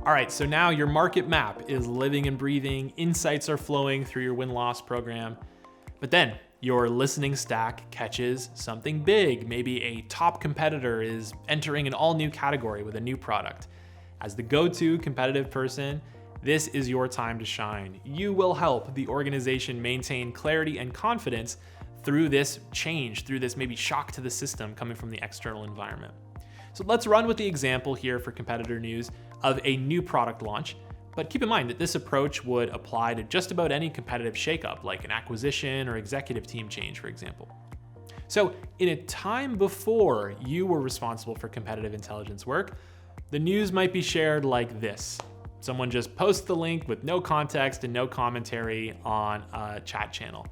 All right, so now your market map is living and breathing, insights are flowing through your win-loss program, but then your listening stack catches something big. Maybe a top competitor is entering an all-new category with a new product. As the go-to competitive person, this is your time to shine. You will help the organization maintain clarity and confidence through this change, through this maybe shock to the system coming from the external environment. So let's run with the example here for competitor news of a new product launch, but keep in mind that this approach would apply to just about any competitive shakeup, like an acquisition or executive team change, for example. So in a time before you were responsible for competitive intelligence work, the news might be shared like this. Someone just posts the link with no context and no commentary on a chat channel.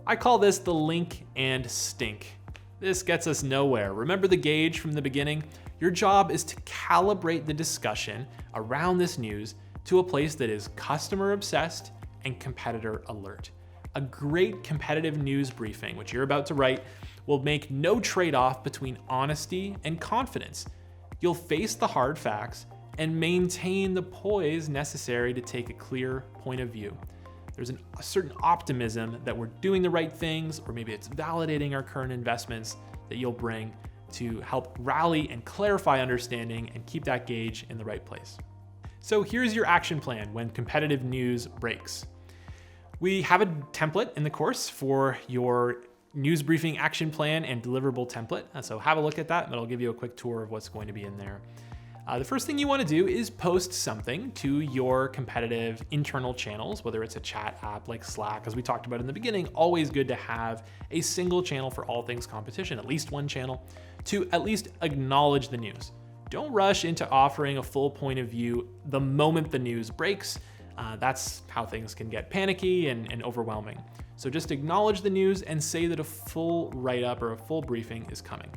I call this the link and stink. This gets us nowhere. Remember the gauge from the beginning? Your job is to calibrate the discussion around this news to a place that is customer obsessed and competitor alert. A great competitive news briefing, which you're about to write, will make no trade-off between honesty and confidence. You'll face the hard facts and maintain the poise necessary to take a clear point of view. There's a certain optimism that we're doing the right things, or maybe it's validating our current investments that you'll bring to help rally and clarify understanding and keep that gauge in the right place. So here's your action plan when competitive news breaks. We have a template in the course for your news briefing action plan and deliverable template. So have a look at that, and it'll give you a quick tour of what's going to be in there. The first thing you want to do is post something to your competitive internal channels, whether it's a chat app like Slack, as we talked about in the beginning. Always good to have a single channel for all things competition, at least one channel, to at least acknowledge the news. Don't rush into offering a full point of view the moment the news breaks. That's how things can get panicky and overwhelming. So just acknowledge the news and say that a full write-up or a full briefing is coming.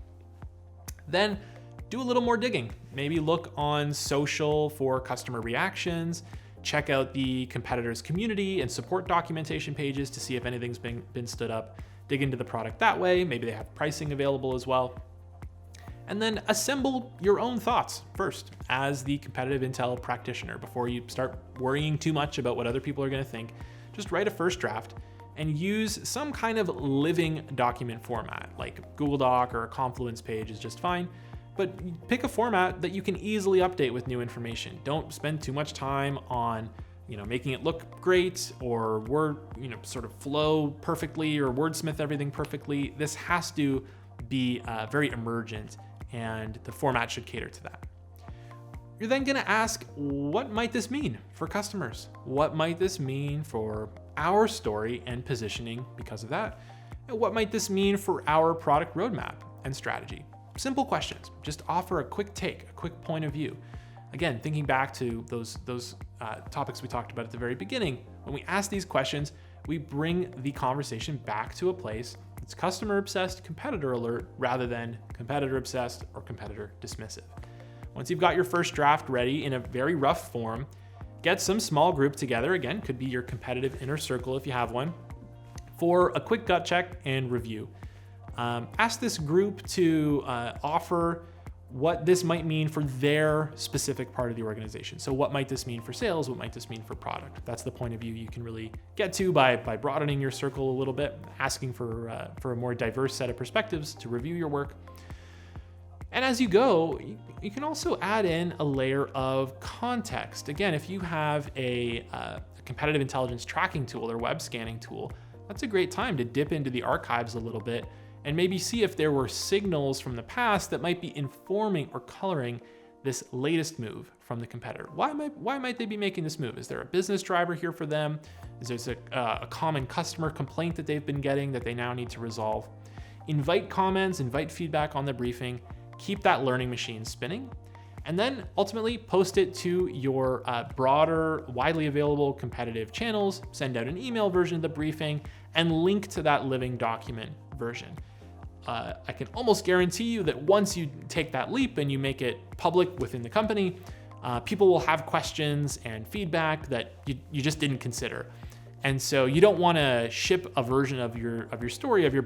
Then do a little more digging. Maybe look on social for customer reactions, check out the competitor's community and support documentation pages to see if anything's been stood up, dig into the product that way. Maybe they have pricing available as well. And then assemble your own thoughts first as the competitive intel practitioner before you start worrying too much about what other people are going to think. Just write a first draft and use some kind of living document format, like Google Doc or a Confluence page is just fine. But pick a format that you can easily update with new information. Don't spend too much time on, making it look great or word, sort of flow perfectly or wordsmith everything perfectly. This has to be very emergent, and the format should cater to that. You're then gonna ask, what might this mean for customers? What might this mean for our story and positioning because of that? And what might this mean for our product roadmap and strategy? Simple questions. Just offer a quick take, a quick point of view. Again, thinking back to those topics we talked about at the very beginning, when we ask these questions, we bring the conversation back to a place that's customer obsessed, competitor alert, rather than competitor obsessed or competitor dismissive. Once you've got your first draft ready in a very rough form, get some small group together. Again, could be your competitive inner circle if you have one, for a quick gut check and review. Ask this group to offer what this might mean for their specific part of the organization. So what might this mean for sales? What might this mean for product? That's the point of view you can really get to by broadening your circle a little bit, asking for a more diverse set of perspectives to review your work. And as you go, you can also add in a layer of context. Again, if you have a competitive intelligence tracking tool or web scanning tool, that's a great time to dip into the archives a little bit and maybe see if there were signals from the past that might be informing or coloring this latest move from the competitor. Why might they be making this move? Is there a business driver here for them? Is there a common customer complaint that they've been getting that they now need to resolve? Invite comments, invite feedback on the briefing, keep that learning machine spinning, and then ultimately post it to your broader, widely available competitive channels, send out an email version of the briefing, and link to that living document version. I can almost guarantee you that once you take that leap and you make it public within the company, people will have questions and feedback that you just didn't consider. And so you don't want to ship a version of your story, of your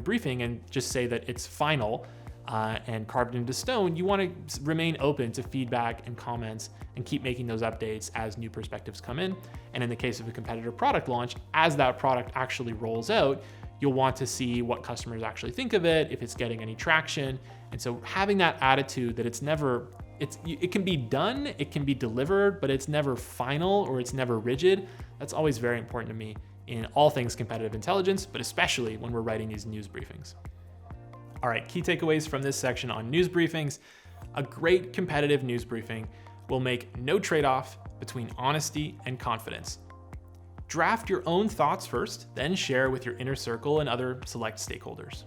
briefing, and just say that it's final. and carved into stone, you want to remain open to feedback and comments and keep making those updates as new perspectives come in. And in the case of a competitor product launch, as that product actually rolls out, you'll want to see what customers actually think of it, if it's getting any traction. And so having that attitude that it can be done, it can be delivered, but it's never final or it's never rigid. That's always very important to me in all things competitive intelligence, but especially when we're writing these news briefings. All right, key takeaways from this section on news briefings. A great competitive news briefing will make no trade-off between honesty and confidence. Draft your own thoughts first, then share with your inner circle and other select stakeholders.